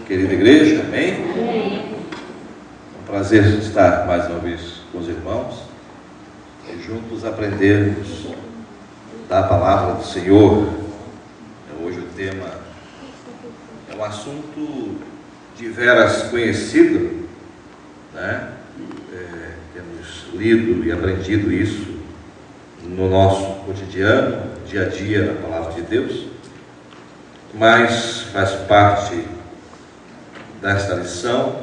querida igreja, amém? É um prazer estar mais uma vez com os irmãos e juntos aprendermos da palavra do Senhor. Hoje o tema é um assunto de veras conhecido, né? Temos lido e aprendido isso no nosso cotidiano, dia a dia, na palavra de Deus, mas faz parte desta lição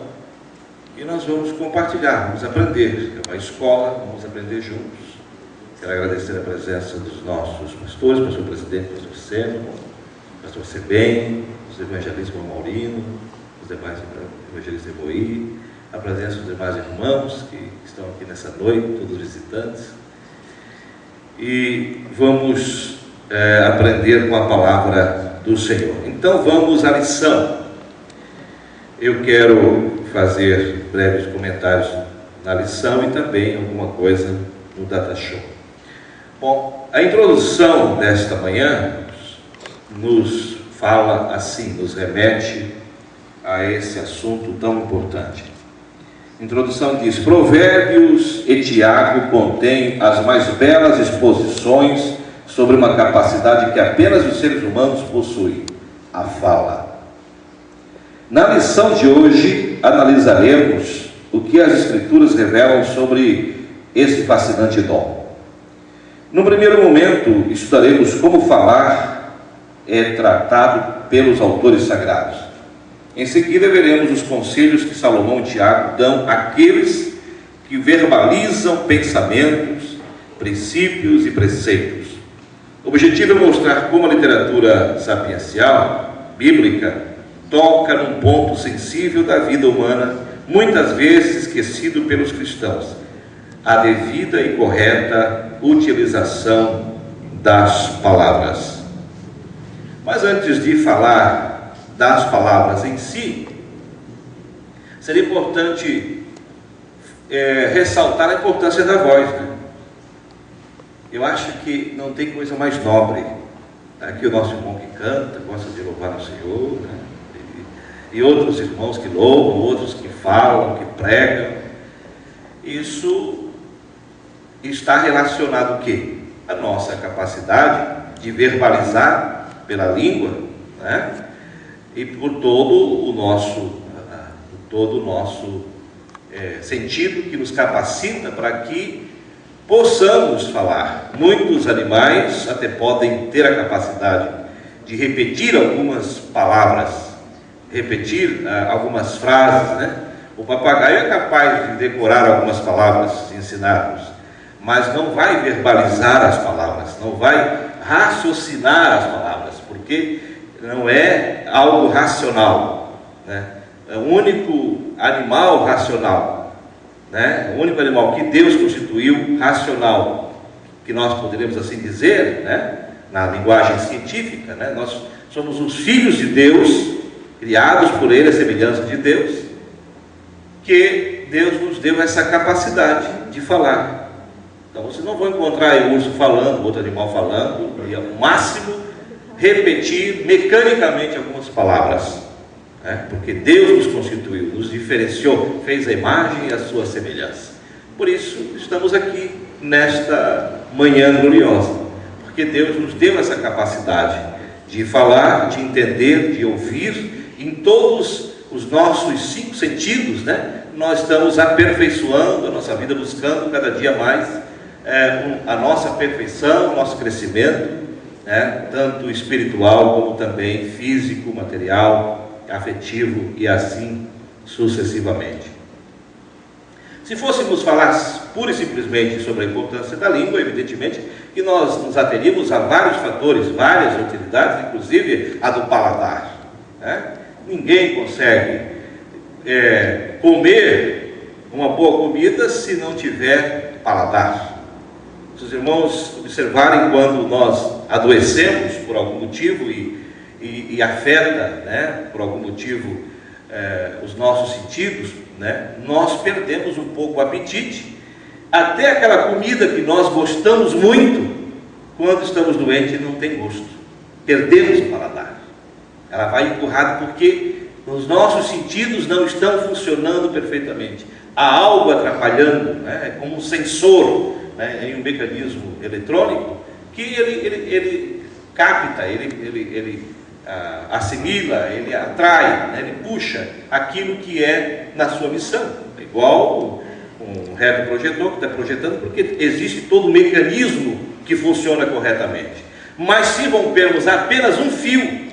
e nós vamos compartilhar, vamos aprender. É uma escola, vamos aprender juntos. Quero agradecer a presença dos nossos pastores, pastor presidente, pastor Seno, pastor Sebem, os evangelistas Maurino, os demais evangelistas Eboí, a presença dos demais irmãos que estão aqui nessa noite, todos os visitantes. E vamos aprender com a palavra do Senhor. Então vamos à lição. Eu quero fazer breves comentários na lição e também alguma coisa no Data Show. Bom, a introdução desta manhã nos fala assim, nos remete a esse assunto tão importante. A introdução diz: Provérbios e Tiago contêm as mais belas exposições sobre uma capacidade que apenas os seres humanos possuem, a fala. Na lição de hoje, analisaremos o que as Escrituras revelam sobre esse fascinante dom. No primeiro momento, estudaremos como falar é tratado pelos autores sagrados. Em seguida, veremos os conselhos que Salomão e Tiago dão àqueles que verbalizam pensamentos, princípios e preceitos. O objetivo é mostrar como a literatura sapiencial, bíblica, toca num ponto sensível da vida humana, muitas vezes esquecido pelos cristãos: a devida e correta utilização das palavras. Mas antes de falar das palavras em si, seria importante ressaltar a importância da voz, né? Eu acho que não tem coisa mais nobre. Aqui o nosso irmão que canta, gosta de louvar o Senhor, né? E outros irmãos que louvam, outros que falam, que pregam. Isso está relacionado o quê? A nossa capacidade de verbalizar pela língua, né? E por todo o nosso sentido que nos capacita para que possamos falar. Muitos animais até podem ter a capacidade de repetir algumas palavras, repetir algumas frases, né? O papagaio é capaz de decorar algumas palavras ensinadas, mas não vai verbalizar as palavras, não vai raciocinar as palavras, porque não é algo racional, né? É o único animal racional, né? O único animal que Deus constituiu racional, que nós poderíamos assim dizer, né? Na linguagem científica, né? Nós somos os filhos de Deus, criados por Ele, a semelhança de Deus, que Deus nos deu essa capacidade de falar. Então vocês não vão encontrar aí um urso falando, outro animal falando, e ao máximo repetir mecanicamente algumas palavras, né? Porque Deus nos constituiu, nos diferenciou, fez a imagem e a sua semelhança. Por isso estamos aqui nesta manhã gloriosa, porque Deus nos deu essa capacidade de falar, de entender, de ouvir em todos os nossos 5 sentidos, né? Nós estamos aperfeiçoando a nossa vida, buscando cada dia mais a nossa perfeição, o nosso crescimento, né? Tanto espiritual como também físico, material, afetivo e assim sucessivamente. Se fôssemos falar pura e simplesmente sobre a importância da língua, evidentemente que nós nos ateríamos a vários fatores, várias utilidades, inclusive a do paladar, né? Ninguém consegue comer uma boa comida se não tiver paladar. Se os irmãos observarem, quando nós adoecemos por algum motivo e afeta, né, por algum motivo os nossos sentidos, né, nós perdemos um pouco o apetite. Até aquela comida que nós gostamos muito, quando estamos doentes, não tem gosto. Perdemos o paladar. Ela vai empurrada porque os nossos sentidos não estão funcionando perfeitamente. Há algo atrapalhando, né? É como um sensor, né? Em um mecanismo eletrônico que ele capta, ele assimila, ele atrai, né? Ele puxa aquilo que é na sua missão. É igual um retroprojetor que está projetando, porque existe todo um mecanismo que funciona corretamente. Mas se rompermos apenas um fio,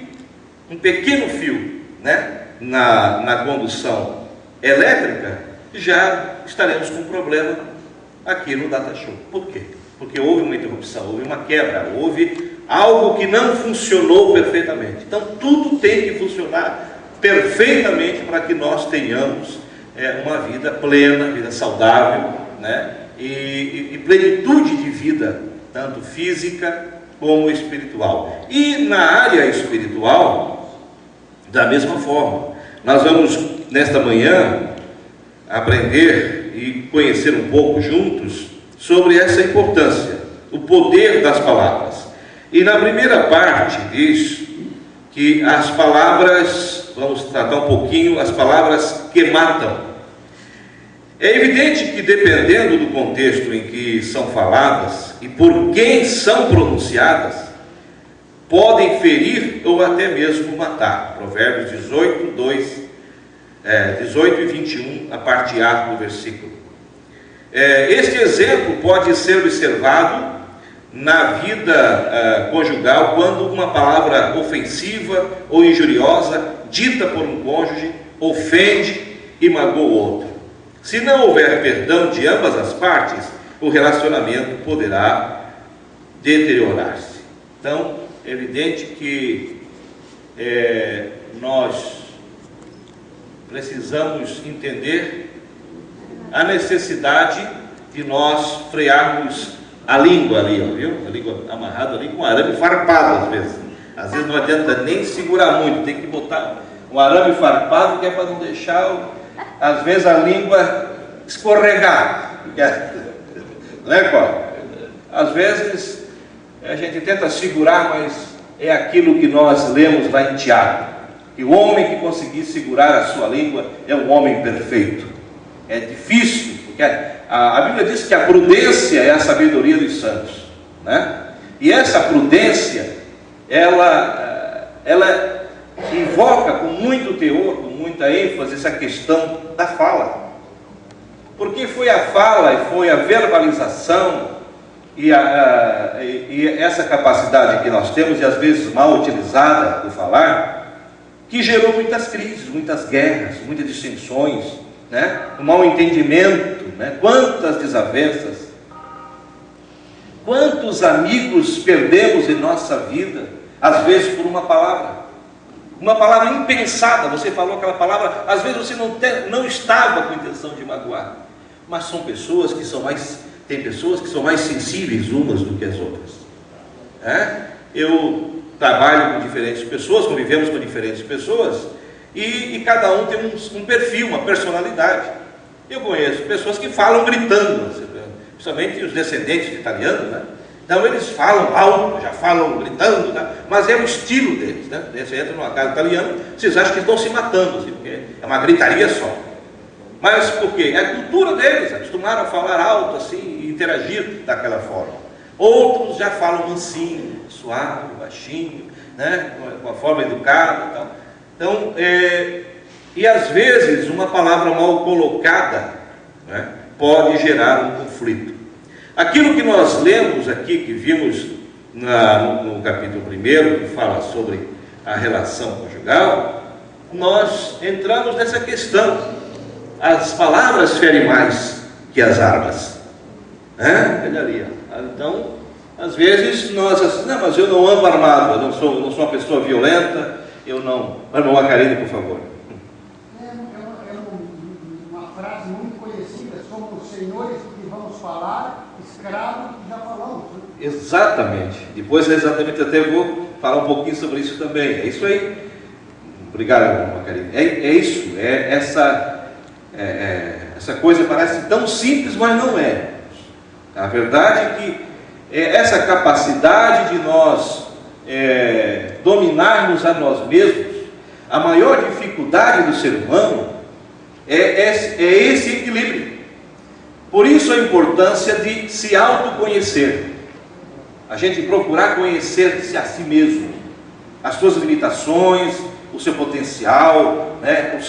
um pequeno fio, né, na condução elétrica, já estaremos com um problema aqui no data show. Por quê? Porque houve uma interrupção, houve uma quebra, houve algo que não funcionou perfeitamente. Então tudo tem que funcionar perfeitamente para que nós tenhamos uma vida plena, vida saudável, né, e plenitude de vida, tanto física como espiritual. E na área espiritual, da mesma forma, nós vamos nesta manhã aprender e conhecer um pouco juntos sobre essa importância, o poder das palavras. E na primeira parte diz que as palavras, vamos tratar um pouquinho, as palavras que matam. É evidente que dependendo do contexto em que são faladas e por quem são pronunciadas, podem ferir ou até mesmo matar. Provérbios 18 e 21, a parte A do versículo. Este exemplo pode ser observado na vida conjugal, quando uma palavra ofensiva ou injuriosa, dita por um cônjuge, ofende e magoa o outro. Se não houver perdão de ambas as partes, o relacionamento poderá deteriorar-se. Então, é evidente que nós precisamos entender a necessidade de nós frearmos a língua ali, ó, viu? A língua amarrada ali com arame farpado às vezes. Às vezes não adianta nem segurar muito, tem que botar um arame farpado, que é para não deixar, às vezes, a língua escorregar. Né, Cláudio? Às vezes a gente tenta segurar, mas é aquilo que nós lemos lá em Tiago, que o homem que conseguir segurar a sua língua é um homem perfeito. É difícil, porque a Bíblia diz que a prudência é a sabedoria dos santos, né? E essa prudência, ela invoca com muito teor, com muita ênfase, essa questão da fala. Porque foi a fala e foi a verbalização e essa capacidade que nós temos, e às vezes mal utilizada do falar, que gerou muitas crises, muitas guerras, muitas dissensões, né? O mal entendimento, né? Quantas desavenças, quantos amigos perdemos em nossa vida, às vezes por uma palavra impensada. Você falou aquela palavra, às vezes você não estava com intenção de magoar, mas são pessoas que são tem pessoas que são mais sensíveis umas do que as outras. Eu trabalho com diferentes pessoas, convivemos com diferentes pessoas, e cada um tem um perfil, uma personalidade. Eu conheço pessoas que falam gritando, principalmente os descendentes de italianos, né? Então eles falam alto, já falam gritando, né? Mas é o estilo deles, né? Você entra numa casa italiana, vocês acham que estão se matando, assim, porque é uma gritaria só. Mas por quê? É a cultura deles, acostumaram a falar alto assim e interagir daquela forma. Outros já falam mansinho, suave, baixinho, né? Com uma forma educada e tal. Então, e às vezes uma palavra mal colocada, né, pode gerar um conflito. Aquilo que nós lemos aqui, que vimos no capítulo 1, que fala sobre a relação conjugal, nós entramos nessa questão. As palavras ferem mais que as armas. Olha ali. Então, às vezes nós, não, mas eu não ando armado, eu não sou uma pessoa violenta, eu não. Irmão Macarena, por favor. Uma frase muito conhecida: somos senhores que vamos falar, escravos que já falamos. Exatamente. Depois, exatamente, até vou falar um pouquinho sobre isso também. É isso aí. Obrigado, irmão Macarena. É isso. Essa coisa parece tão simples, mas não é. A verdade é que essa capacidade de nós dominarmos a nós mesmos, a maior dificuldade do ser humano é esse equilíbrio. Por isso a importância de se autoconhecer, a gente procurar conhecer-se a si mesmo, as suas limitações, o seu potencial, né?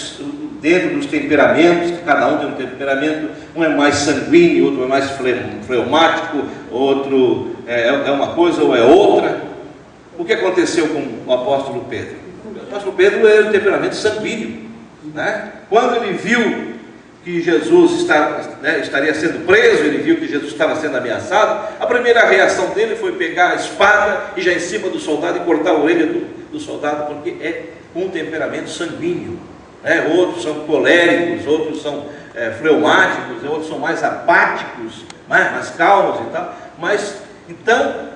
Dentro dos temperamentos, que cada um tem um temperamento, um é mais sanguíneo, outro é mais fleumático, outro é uma coisa ou é outra. O que aconteceu com o apóstolo Pedro? O apóstolo Pedro era um temperamento sanguíneo, né? Quando ele viu que Jesus estaria sendo preso, ele viu que Jesus estava sendo ameaçado, a primeira reação dele foi pegar a espada e já em cima do soldado e cortar a orelha do soldado, porque é um temperamento sanguíneo, né? Outros são coléricos, outros são fleumáticos, outros são mais apáticos, mais calmos e tal. Mas então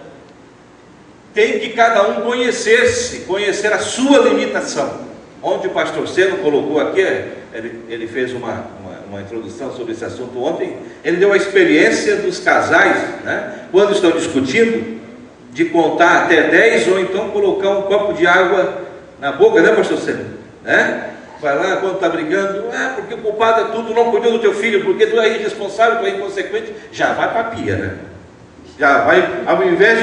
tem que cada um conhecer-se, conhecer a sua limitação. Onde o pastor Seno colocou aqui, ele fez uma introdução sobre esse assunto ontem, ele deu a experiência dos casais, né? Quando estão discutindo, de contar até 10 ou então colocar um copo de água na boca, né, pastor Seno? Né? Vai lá, quando está brigando, porque o culpado é tudo, não cuidou do teu filho, porque tu é irresponsável, tu é inconsequente, já vai para a pia, né? Já vai, ao invés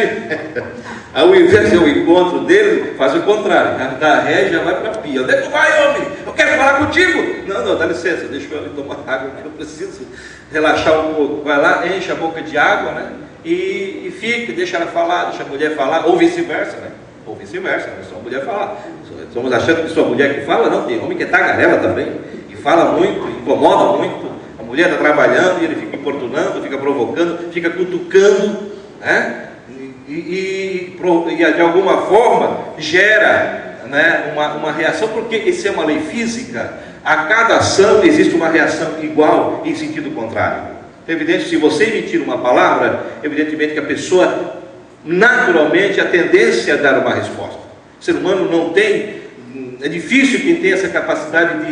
de o encontro dele, faz o contrário, dá ré e já vai para a pia. Onde é que tu vai, homem? Eu quero falar contigo. Não, dá licença, deixa eu ali tomar água, que eu preciso relaxar um pouco. Vai lá, enche a boca de água, né? E fica, deixa ela falar, deixa a mulher falar, ou vice-versa, né? Ou vice-versa, não é só a mulher falar. Estamos achando que só a mulher que fala, não, tem homem que é tagarela também, e fala muito, incomoda muito. A mulher está trabalhando e ele fica importunando, fica provocando, fica cutucando, né? E de alguma forma gera, né, uma reação, porque isso é uma lei física. A cada ação existe uma reação igual em sentido contrário. É evidente, se você emitir uma palavra, evidentemente que a pessoa, naturalmente, a tendência é a dar uma resposta. O ser humano não tem, é difícil quem tem essa capacidade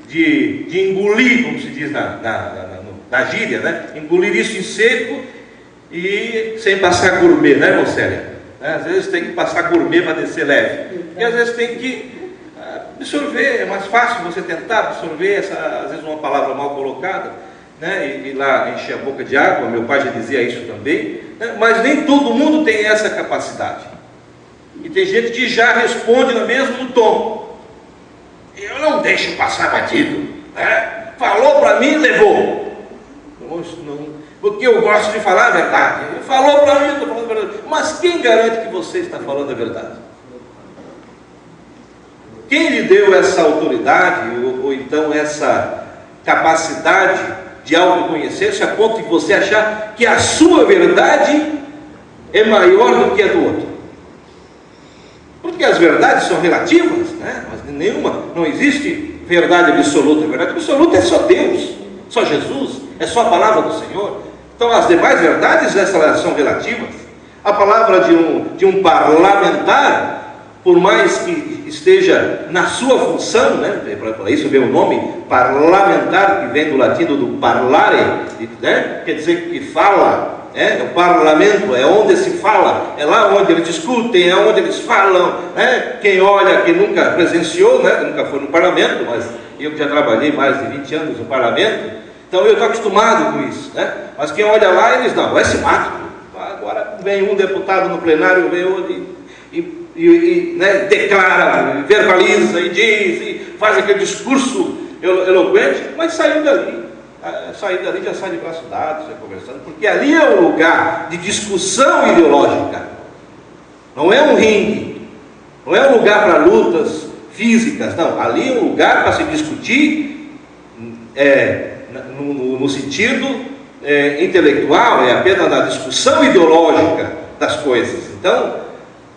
de engolir, como se diz na gíria, né? Engolir isso em seco e sem passar gourmet, né, irmão Célia? Às vezes tem que passar gourmet para descer leve, e às vezes tem que absorver. É mais fácil você tentar absorver às vezes uma palavra mal colocada, né? E lá encher a boca de água. Meu pai já dizia isso também, né? Mas nem todo mundo tem essa capacidade, e tem gente que já responde no mesmo tom. Eu não deixo passar batido, né? Falou para mim, levou. Não, porque eu gosto de falar a verdade. Ele falou para mim, eu estou falando a verdade. Mas quem garante que você está falando a verdade? Quem lhe deu essa autoridade, ou então essa capacidade de autoconhecer-se, a ponto de você achar que a sua verdade é maior do que a do outro? Porque as verdades são relativas, né? Mas não existe verdade absoluta. A verdade absoluta é só Deus, só Jesus, é só a palavra do Senhor. Então as demais verdades, essas são relativas. A palavra de um parlamentar, por mais que esteja na sua função, né? Para isso vem o nome parlamentar, que vem do latim do parlare, né? Quer dizer que fala. O parlamento é onde se fala, é lá onde eles discutem, é onde eles falam, né? Quem olha, quem nunca presenciou, né? Nunca foi no parlamento, mas eu que já trabalhei mais de 20 anos no parlamento, então eu estou acostumado com isso, né? Mas quem olha lá, eles não, esse mato. Agora vem um deputado no plenário, vem outro né, declara, verbaliza e diz, e faz aquele discurso eloquente, mas saiu dali já sai de braço dado, sai conversando, porque ali é um lugar de discussão ideológica, não é um ringue, não é um lugar para lutas físicas, não, ali é um lugar para se discutir no sentido intelectual, é apenas na discussão ideológica das coisas. Então,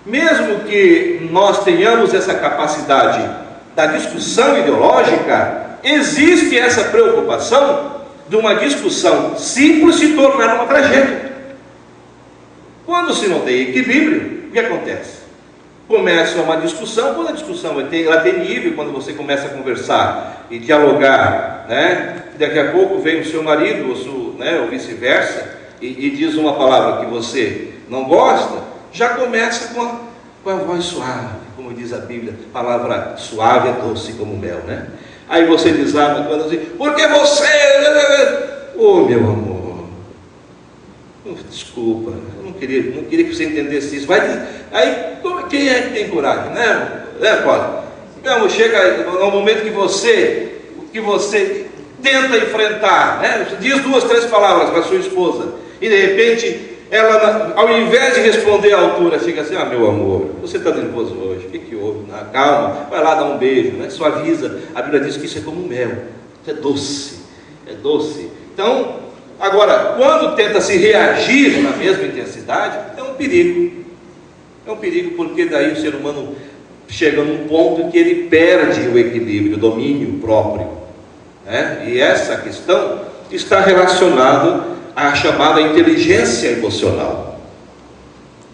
mesmo que nós tenhamos essa capacidade da discussão ideológica, existe essa preocupação de uma discussão simples se tornar uma tragédia. Quando se não tem equilíbrio, o que acontece? Começa uma discussão, quando a discussão ela tem nível, quando você começa a conversar e dialogar, né? Daqui a pouco vem o seu marido, ou vice-versa, e diz uma palavra que você não gosta, já começa com a voz suave, como diz a Bíblia, palavra suave é doce como mel, né? Aí você desarma quando assim, porque você... Oh, meu amor, desculpa, eu não queria que você entendesse isso. Aí, quem é que tem coragem, né, Paulo? Meu amor, chega no momento que você tenta enfrentar, né? Você diz 2, 3 palavras para a sua esposa, e de repente, ela, ao invés de responder à altura, fica assim, meu amor, você está nervoso hoje, o que houve? Calma, vai lá dar um beijo, né? Suaviza. A Bíblia diz que isso é como mel, isso é doce. Então, agora, quando tenta se reagir na mesma intensidade, é um perigo. É um perigo porque daí o ser humano chega num ponto em que ele perde o equilíbrio, o domínio próprio, né? E essa questão está relacionada à chamada inteligência emocional.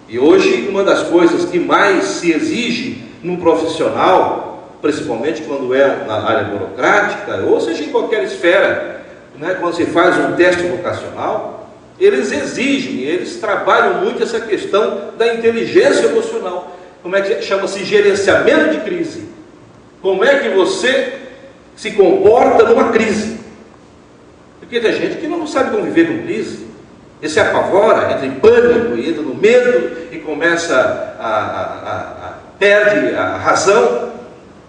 E hoje, uma das coisas que mais se exige num profissional, principalmente quando é na área burocrática, ou seja, em qualquer esfera, né, quando se faz um teste vocacional, eles exigem, eles trabalham muito essa questão da inteligência emocional. Como é que chama-se? Gerenciamento de crise. Como é que você se comporta numa crise? Porque tem gente que não sabe conviver com crise. Ele se apavora, entra em pânico, entra no medo e começa perde a razão.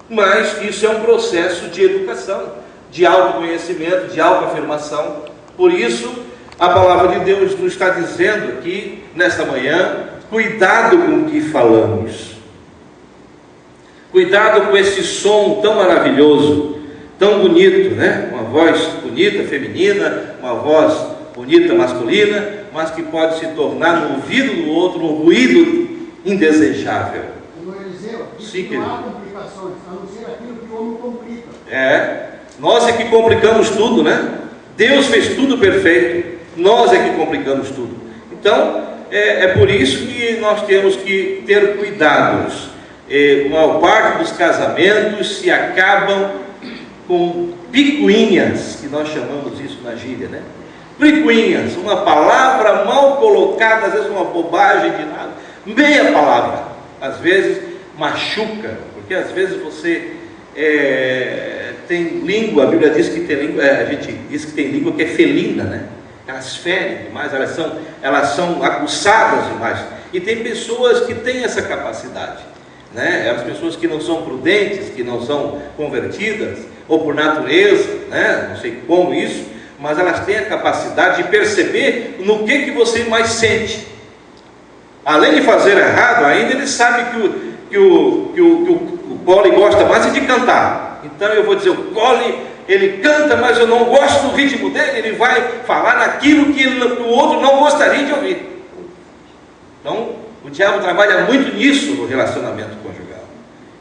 Mas isso é um processo de educação, de autoconhecimento, de autoafirmação. Por isso, a palavra de Deus nos está dizendo aqui, nesta manhã, cuidado com o que falamos. Cuidado com esse som tão maravilhoso, tão bonito, né? Uma voz bonita, feminina, uma voz bonita, masculina, mas que pode se tornar no ouvido do outro um ruído indesejável. No Eliseu, sim, não há complicações, a não ser aquilo que o homem complica. Nós é que complicamos tudo, né? Deus fez tudo perfeito, nós é que complicamos tudo. Então, é por isso que nós temos que ter cuidados. Uma parte dos casamentos se acabam com picuinhas, que nós chamamos isso na gíria, né? Picuinhas, uma palavra mal colocada, às vezes uma bobagem de nada, meia palavra, às vezes machuca, porque às vezes você tem língua, a Bíblia diz que tem língua, a gente diz que tem língua que é felina, né? Elas ferem demais, elas são aguçadas demais, e tem pessoas que têm essa capacidade, né? As pessoas que não são prudentes, que não são convertidas, ou por natureza, né? Não sei como isso, mas elas têm a capacidade de perceber no que você mais sente. Além de fazer errado, ainda ele sabe que o Cole gosta mais de cantar. Então eu vou dizer, o Cole, ele canta, mas eu não gosto do ritmo dele, ele vai falar naquilo que o outro não gostaria de ouvir. Então, o diabo trabalha muito nisso no relacionamento conjugal.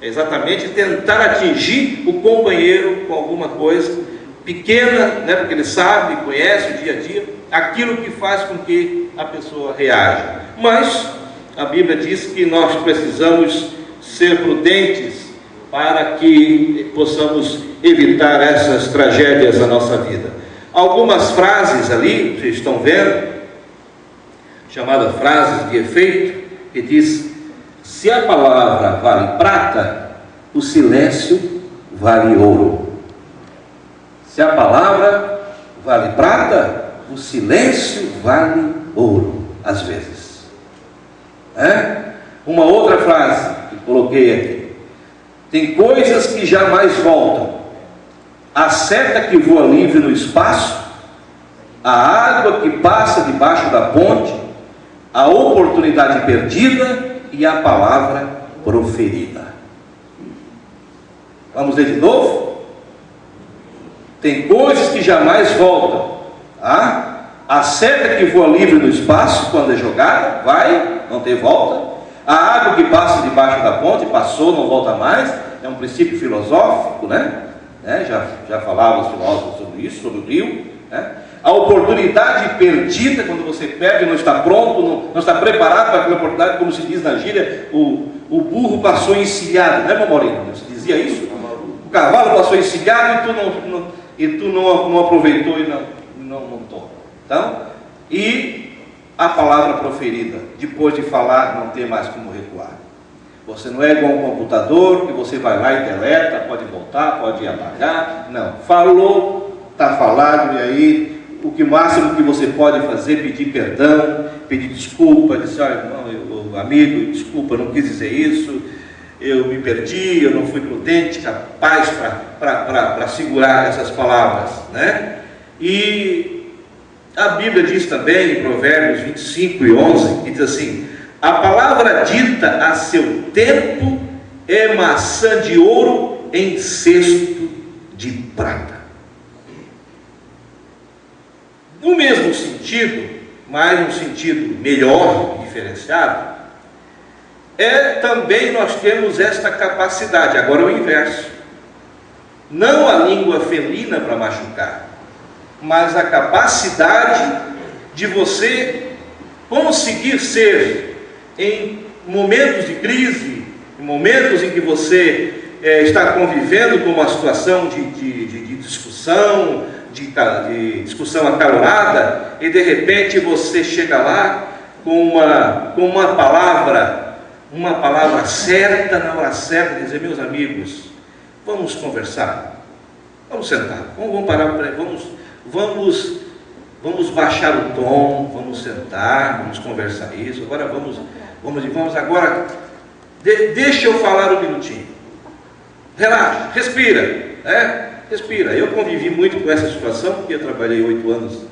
É exatamente tentar atingir o companheiro com alguma coisa pequena, né, porque ele sabe, conhece o dia a dia, aquilo que faz com que a pessoa reaja. Mas a Bíblia diz que nós precisamos ser prudentes para que possamos evitar essas tragédias na nossa vida. Algumas frases ali, vocês estão vendo, chamadas frases de efeito, que diz: se a palavra vale prata, o silêncio vale ouro. Se a palavra vale prata, o silêncio vale ouro, às vezes. Uma outra frase que coloquei aqui: tem coisas que jamais voltam. A seta que voa livre no espaço, a água que passa debaixo da ponte, a oportunidade perdida e a palavra proferida. Vamos ler de novo? Tem coisas que jamais voltam. A seta que voa livre no espaço, quando é jogada, vai, não tem volta. A água que passa debaixo da ponte, passou, não volta mais. É um princípio filosófico, né? Já falavam os filósofos sobre isso, sobre o rio, né? A oportunidade perdida, quando você perde, não está pronto, não está preparado para aquela oportunidade, como se diz na gíria, o burro passou encilhado, né, Mamorino? Se dizia isso? O cavalo passou encilhado e tu não aproveitou e não montou. Então, e a palavra proferida, depois de falar, não tem mais como recuar. Você não é igual um computador que você vai lá e deleta, pode voltar, pode apagar. Não, falou, está falado, e aí o que máximo que você pode fazer é pedir perdão, pedir desculpa, dizer, olha, irmão, amigo, desculpa, não quis dizer isso, eu me perdi, eu não fui prudente, capaz para segurar essas palavras, né? E a Bíblia diz também, em Provérbios 25:11, que diz assim: a palavra dita a seu tempo é maçã de ouro em cesto de prata. No mesmo sentido, mas num sentido melhor, diferenciado, também nós temos esta capacidade, agora é o inverso. Não a língua felina para machucar, mas a capacidade de você conseguir ser, em momentos de crise, em momentos em que você está convivendo com uma situação de discussão, de discussão acalorada, e de repente você chega lá com uma palavra certa, na hora certa, dizer: meus amigos, vamos conversar, vamos sentar, vamos parar, vamos baixar o tom, vamos sentar, vamos conversar isso, agora vamos agora, deixa eu falar um minutinho, relaxa, respira, respira. Eu convivi muito com essa situação, porque eu trabalhei 8 anos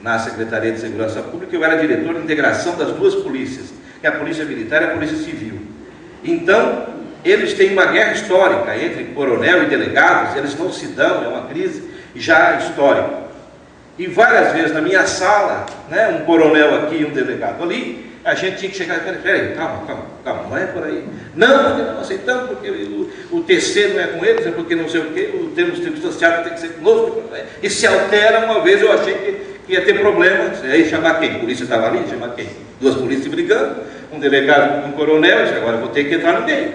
na Secretaria de Segurança Pública, eu era diretor de integração das duas polícias, que é a Polícia Militar e a Polícia Civil. Então, eles têm uma guerra histórica entre coronel e delegados, eles não se dão, é uma crise já histórica. E várias vezes na minha sala, um coronel aqui e um delegado ali, a gente tinha que chegar e falar: peraí, calma, não é por aí. Não, porque não aceitamos, porque o TC não é com eles, é porque não sei o quê, o termo circunstanciado tem que ser conosco. E se altera. Uma vez eu achei que ia ter problema, aí chamar quem? A polícia estava ali, chamar quem? Duas polícias brigando, um delegado com um coronel, e agora eu vou ter que entrar no meio.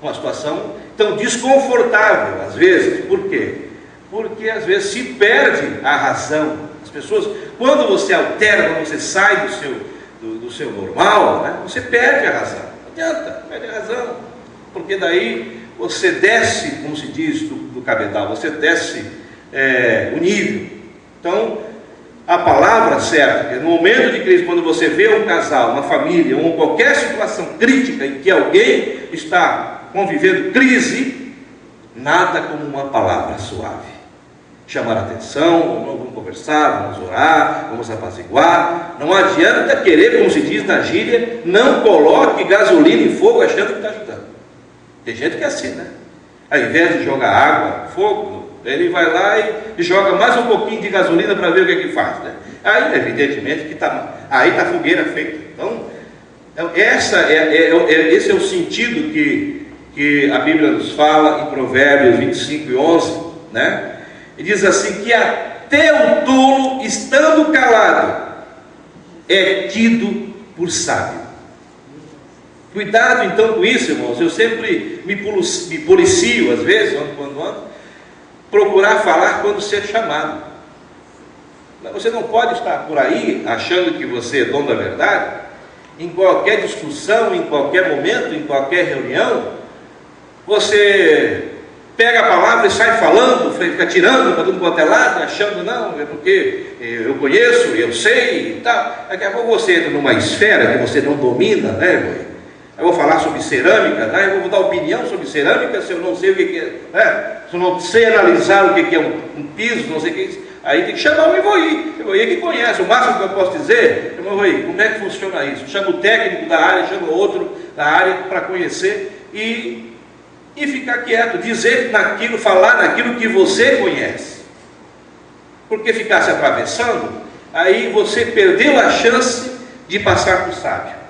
Uma situação tão desconfortável, às vezes. Por quê? Porque às vezes se perde a razão. As pessoas, quando você altera, quando você sai do seu normal, você perde a razão. Não adianta, perde a razão. Porque daí você desce, como se diz do cabedal, você desce o nível. Então, a palavra certa, no momento de crise, quando você vê um casal, uma família, ou qualquer situação crítica em que alguém está convivendo crise, nada como uma palavra suave. Chamar a atenção, vamos conversar, vamos orar, vamos apaziguar. Não adianta querer, como se diz na gíria, não coloque gasolina em fogo achando que está ajudando. Tem gente que é assim, Ao invés de jogar água, fogo, ele vai lá e joga mais um pouquinho de gasolina para ver o que é que faz. Aí, evidentemente, que aí está a fogueira feita. Então, esse é o sentido que a Bíblia nos fala em Provérbios 25:11, E diz assim: que até o tolo, estando calado, é tido por sábio. Cuidado então com isso, irmãos. Eu sempre me policio, às vezes, quando ando, procurar falar quando ser chamado. Você não pode estar por aí achando que você é dono da verdade. Em qualquer discussão, em qualquer momento, em qualquer reunião, você pega a palavra e sai falando, fica tirando para tudo quanto é lado, achando: não, é porque eu conheço, eu sei e tal. Daqui a pouco você entra numa esfera que você não domina, Eu vou falar sobre cerâmica, eu vou dar opinião sobre cerâmica se eu não sei o que é, se eu não sei analisar o que é um piso, não sei o que é isso. Aí tem que chamar o Ivoí que conhece. O máximo que eu posso dizer: Ivoí, como é que funciona isso? Chama o técnico da área, chama o outro da área para conhecer e ficar quieto, dizer naquilo, falar naquilo que você conhece. Porque ficar se atravessando, aí você perdeu a chance de passar por sábio.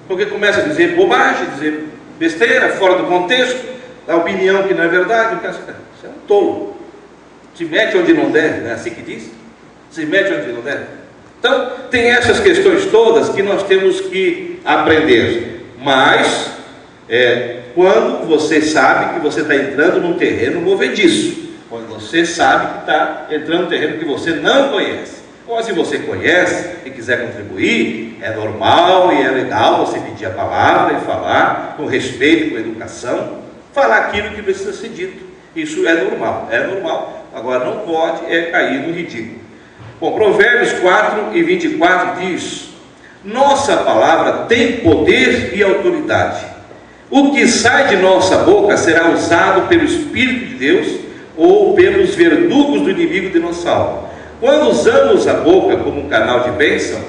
Porque começa a dizer bobagem, dizer besteira, fora do contexto, dá opinião que não é verdade. Você é um tolo. Se mete onde não deve, não é assim que diz? Se mete onde não deve. Então, tem essas questões todas que nós temos que aprender. Mas, quando você sabe que você está entrando num terreno movediço, quando você sabe que está entrando num terreno que você não conhece, Ou se você conhece e quiser contribuir, é normal e é legal você pedir a palavra e falar com respeito, com educação, falar aquilo que precisa ser dito. Isso é normal, agora não pode cair no ridículo. Bom, Provérbios 4:24 diz: nossa palavra tem poder e autoridade. O que sai de nossa boca será usado pelo Espírito de Deus ou pelos verdugos do inimigo de nossa alma. Quando usamos a boca como um canal de bênção,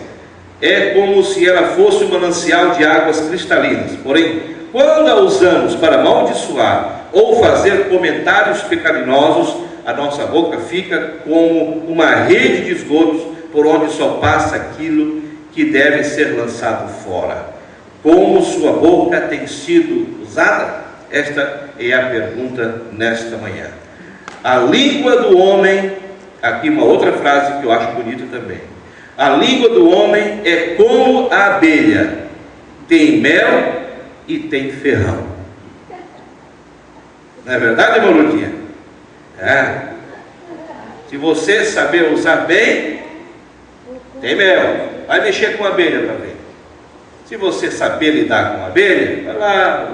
é como se ela fosse um manancial de águas cristalinas. Porém, quando a usamos para amaldiçoar ou fazer comentários pecaminosos, a nossa boca fica como uma rede de esgotos por onde só passa aquilo que deve ser lançado fora. Como sua boca tem sido usada? Esta é a pergunta nesta manhã. A língua do homem, aqui uma outra frase que eu acho bonita também. A língua do homem é como a abelha, tem mel e tem ferrão. Não é verdade, Maurudinha? Se você saber usar bem, tem mel. Vai mexer com a abelha para ver. Se você saber lidar com a abelha, vai lá,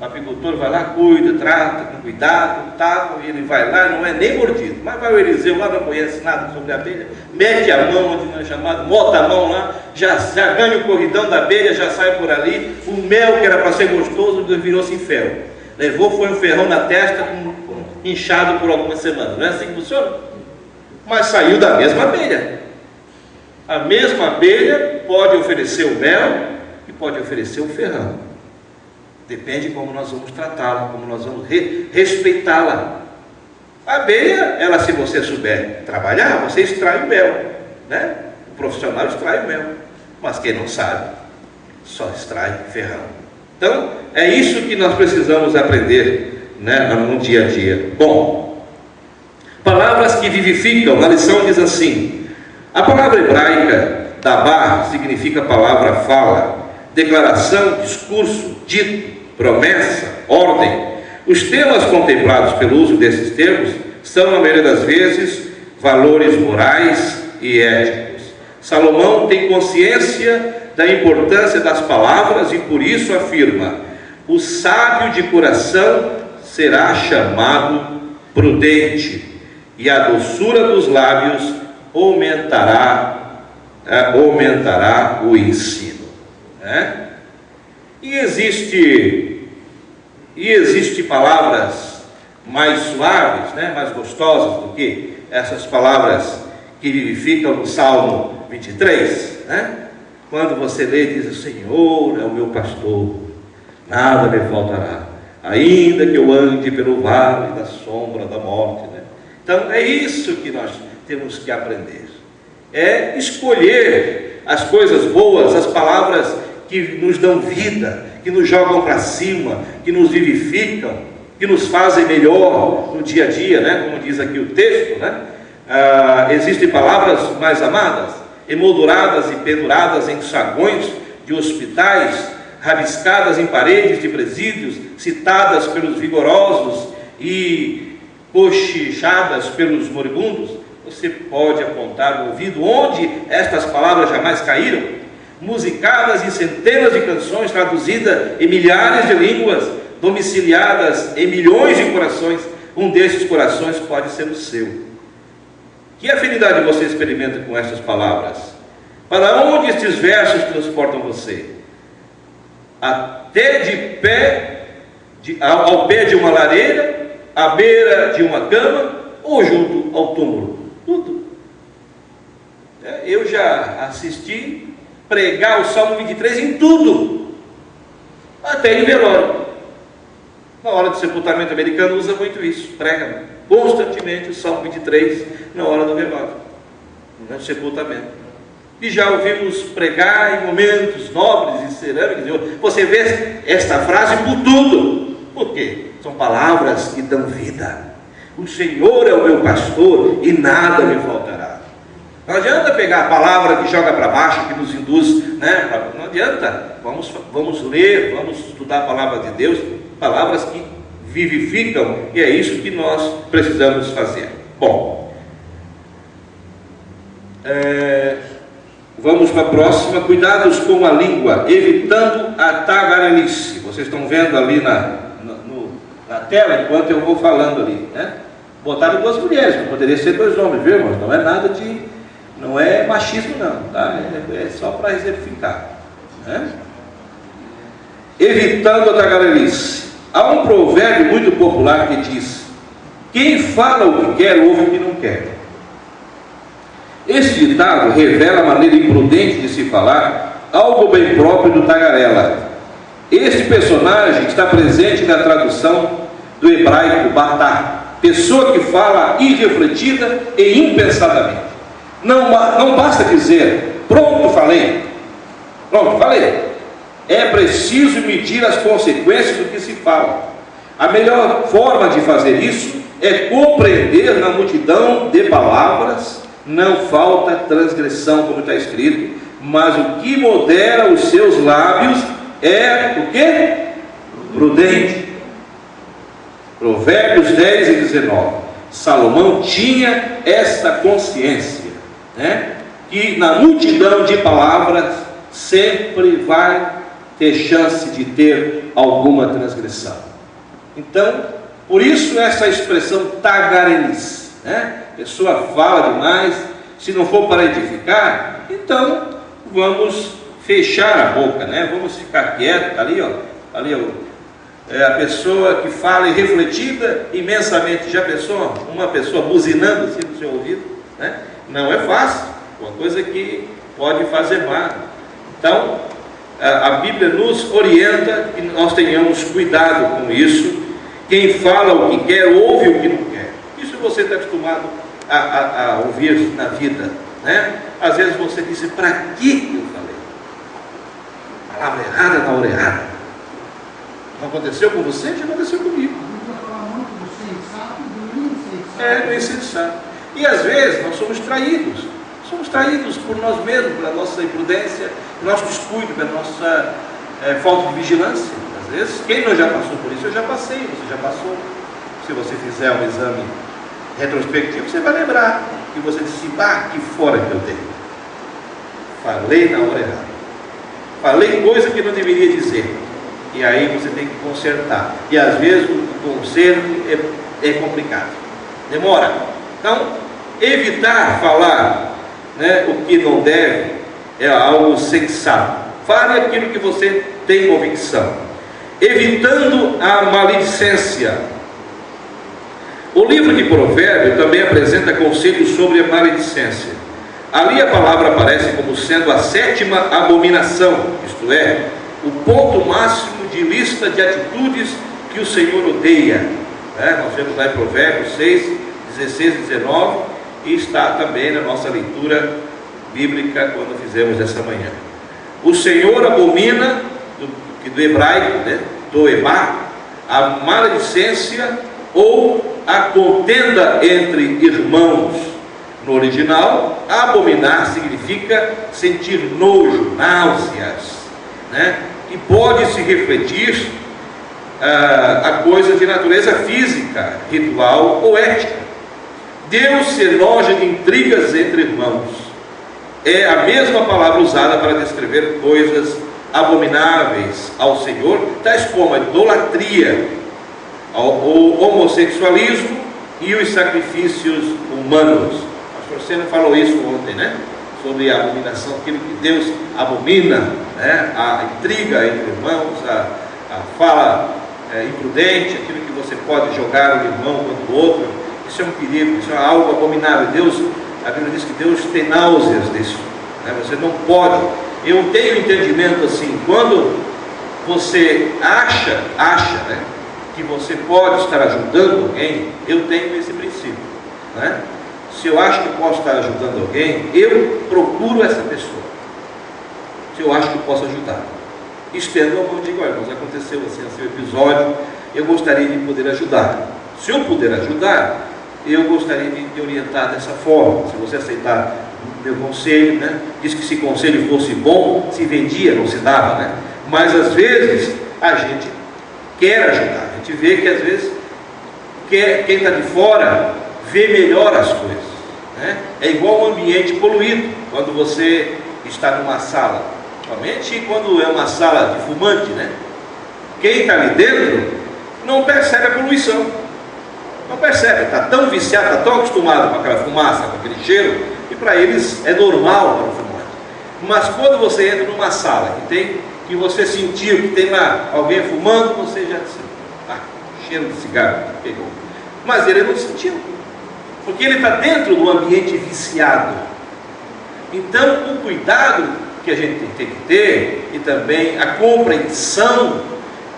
o apicultor vai lá, cuida, trata com cuidado, e ele vai lá, não é nem mordido, mas vai o Eliseu lá, não conhece nada sobre a abelha, mete a mão onde não é chamado, bota a mão lá, já ganha o corridão da abelha, já sai por ali, o mel que era para ser gostoso virou-se ferro. Foi um ferrão na testa, inchado por algumas semanas. Não é assim que funciona? Mas saiu da mesma abelha. A mesma abelha pode oferecer o mel e pode oferecer o ferrão. Depende de como nós vamos tratá-la, como nós vamos respeitá-la. A abelha, ela, se você souber trabalhar, você extrai o mel, né? O profissional extrai o mel, mas quem não sabe, só extrai ferrão. Então, é isso que nós precisamos aprender, né, no dia a dia. Bom, palavras que vivificam. A lição diz assim: a palavra hebraica dabar significa palavra fala, declaração, discurso, dito, promessa, ordem. Os temas contemplados pelo uso desses termos são, na maioria das vezes, valores morais e éticos. Salomão tem consciência da importância das palavras e por isso afirma: o sábio de coração será chamado prudente, e a doçura dos lábios aumentará o ensino, né? E existe palavras mais suaves, né, mais gostosas do que essas palavras que vivificam no Salmo 23, né? Quando você lê, diz: o Senhor é o meu pastor, nada me faltará, ainda que eu ande pelo vale da sombra da morte, né? Então é isso que nós temos que aprender, é escolher as coisas boas, as palavras que nos dão vida, que nos jogam para cima, que nos vivificam, que nos fazem melhor no dia a dia, né? Como diz aqui o texto, né? Existem palavras mais amadas, emolduradas e penduradas em sagões de hospitais, rabiscadas em paredes de presídios, citadas pelos vigorosos e cochichadas pelos moribundos. Você pode apontar o ouvido onde estas palavras jamais caíram, musicadas em centenas de canções, traduzidas em milhares de línguas, domiciliadas em milhões de corações. Um desses corações pode ser o seu. Que afinidade você experimenta com estas palavras? Para onde estes versos transportam você? Até ao pé de uma lareira, à beira de uma cama ou junto ao túmulo? Tudo. Eu já assisti pregar o Salmo 23 em tudo, até em velório. Na hora do sepultamento americano usa muito isso, prega constantemente o Salmo 23 na hora do velório, no sepultamento. E já ouvimos pregar em momentos nobres e cerâmicos. Você vê esta frase por tudo. Por quê? São palavras que dão vida. O Senhor é o meu pastor e nada me faltará. Não adianta pegar a palavra que joga para baixo, que nos induz, né? Não adianta. Vamos ler, vamos estudar a palavra de Deus, palavras que vivificam, e é isso que nós precisamos fazer. Bom, Vamos para a próxima. Cuidados com a língua, evitando a tagarelice. Vocês estão vendo ali na tela, enquanto eu vou falando ali, né? Botaram 2 mulheres, mas poderia ser 2 homens, viu, irmãos? Não é nada de... não é machismo não, tá? É só para exemplificar, né? Evitando a tagarelice. Há um provérbio muito popular que diz: quem fala o que quer, ouve o que não quer. Esse ditado revela a maneira imprudente de se falar, algo bem próprio do tagarela. Este personagem está presente na tradução do hebraico Bartá, pessoa que fala irrefletida e impensadamente. Não basta dizer, pronto, falei. Pronto, falei. É preciso medir as consequências do que se fala. A melhor forma de fazer isso é compreender na multidão de palavras. Não falta transgressão, como está escrito, mas o que modera os seus lábios é o quê? Prudente. Provérbios 10 e 19. Salomão tinha esta consciência, né? Que na multidão de palavras sempre vai ter chance de ter alguma transgressão. Então, por isso essa expressão tagarelice, né? A pessoa fala demais, se não for para edificar, então vamos fechar a boca, né? Vamos ficar quieto, ali ó, a pessoa que fala irrefletida imensamente. Já pensou? Uma pessoa buzinando assim no seu ouvido, né? Não é fácil, uma coisa que pode fazer mal. Então, a Bíblia nos orienta que nós tenhamos cuidado com isso. Quem fala o que quer, ouve o que não quer. Isso você está acostumado a ouvir na vida, né? Às vezes você diz, para que eu falei? Palavra errada na hora errada. Não aconteceu com você? Já aconteceu comigo. Do insensato. E às vezes nós somos traídos. Somos traídos por nós mesmos, pela nossa imprudência, pelo nosso descuido, pela nossa falta de vigilância. Às vezes, quem não já passou por isso? Eu já passei, você já passou. Se você fizer um exame retrospectivo, você vai lembrar que você disse, que fora que eu dei. Falei na hora errada. Falei coisa que não deveria dizer. E aí você tem que consertar. E às vezes o conserto é complicado. Demora. Então, evitar falar, né, o que não deve é algo sensato. Fale aquilo que você tem convicção. Evitando a maledicência. O livro de Provérbios também apresenta conselhos sobre a maledicência. Ali a palavra aparece como sendo a 7ª abominação, isto é, o ponto máximo de lista de atitudes que o Senhor odeia. Nós vemos lá em Provérbios 6, 16 e 19, e está também na nossa leitura bíblica quando fizemos essa manhã. O Senhor abomina, do hebraico, né, do Eba, a maledicência ou a contenda entre irmãos. No original, abominar significa sentir nojo, náuseas, né? E pode se refletir a coisa de natureza física, ritual ou ética. Deus se enoja de intrigas entre irmãos. É a mesma palavra usada para descrever coisas abomináveis ao Senhor, tais como a idolatria, o homossexualismo e os sacrifícios humanos. O pastor Sena falou isso ontem, né? Sobre a abominação, aquilo que Deus abomina, né? A intriga entre irmãos, a fala imprudente, aquilo que você pode jogar o irmão contra o outro. Isso é um perigo, isso é algo abominável. A Bíblia diz que Deus tem náuseas disso, né? Você não pode. Eu tenho entendimento assim, quando você acha, né, que você pode estar ajudando alguém, eu tenho esse princípio, né? Se eu acho que posso estar ajudando alguém, eu procuro essa pessoa. Se eu acho que posso ajudar, estendo a mão e digo, olha, mas aconteceu assim, esse episódio, eu gostaria de poder ajudar. Se eu puder ajudar, eu gostaria de orientar dessa forma. Se você aceitar meu conselho, né? Diz que se conselho fosse bom, se vendia, não se dava, né? Mas às vezes a gente quer ajudar. A gente vê que às vezes quem está de fora vê melhor as coisas. né? É igual um ambiente poluído, quando você está numa sala, somente quando é uma sala de fumante, né? Quem está ali dentro não percebe a poluição, não percebe, está tão viciado, está tão acostumado com aquela fumaça, com aquele cheiro, que para eles é normal para o fumante. Mas quando você entra numa sala que você sentiu que tem lá alguém fumando, você já disse, cheiro de cigarro, pegou. Mas ele não sentiu, porque ele está dentro do ambiente viciado. Então o cuidado que a gente tem que ter, e também a compreensão,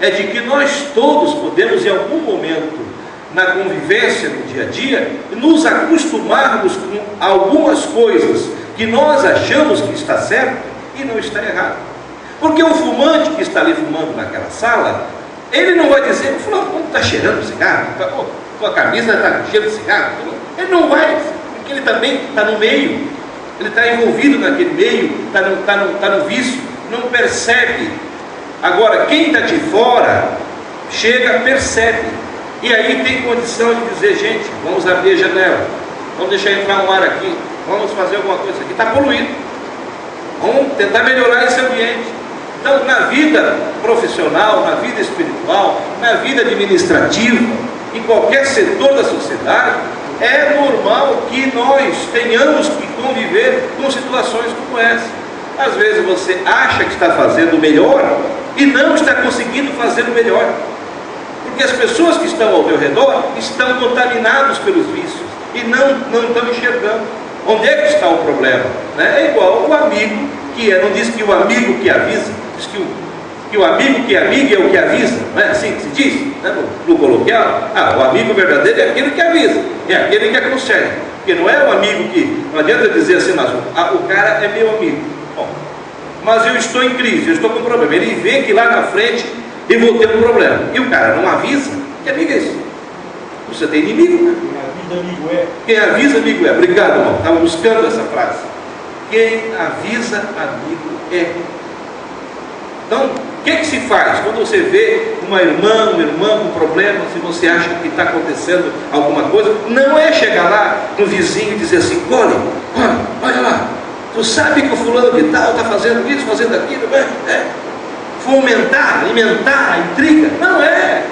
é de que nós todos podemos em algum momento, na convivência no dia a dia, nos acostumarmos com algumas coisas que nós achamos que está certo e não está errado. Porque o fumante que está ali fumando naquela sala, ele não vai dizer, fulano, como está cheirando cigarro? Tua camisa está com cheiro de cigarro? Ele não vai, porque ele também está no meio, ele está envolvido naquele meio, está no vício, não percebe. Agora, quem está de fora, chega, percebe, e aí tem condição de dizer, gente, vamos abrir a janela, vamos deixar entrar um ar aqui, vamos fazer alguma coisa, aqui está poluído, vamos tentar melhorar esse ambiente. Então, na vida profissional, na vida espiritual, na vida administrativa, em qualquer setor da sociedade, é normal que nós tenhamos que conviver com situações como essa. Às vezes você acha que está fazendo o melhor e não está conseguindo fazer o melhor, porque as pessoas que estão ao teu redor estão contaminadas pelos vícios e não estão enxergando. Onde é que está o problema? É igual o amigo não diz que o amigo que avisa, diz que o amigo que amiga é o que avisa, não é assim que se diz, né? No coloquial. O amigo verdadeiro é aquele que avisa, é aquele que aconselha, porque não é o amigo que, não adianta dizer assim, mas o cara é meu amigo. Bom, mas eu estou em crise, eu estou com um problema, ele vê que lá na frente eu vou ter um problema, e o cara não avisa, que amigo é isso? Você tem inimigo, né? Quem avisa, amigo é. Quem avisa, amigo é. Obrigado, irmão, estava buscando essa frase. Quem avisa, amigo é. Então, o que se faz quando você vê uma irmã com problema, se você acha que está acontecendo alguma coisa? Não é chegar lá no vizinho e dizer assim, olha lá, tu sabe que o fulano de tal está fazendo isso, fazendo aquilo, fomentar, alimentar a intriga. Não é.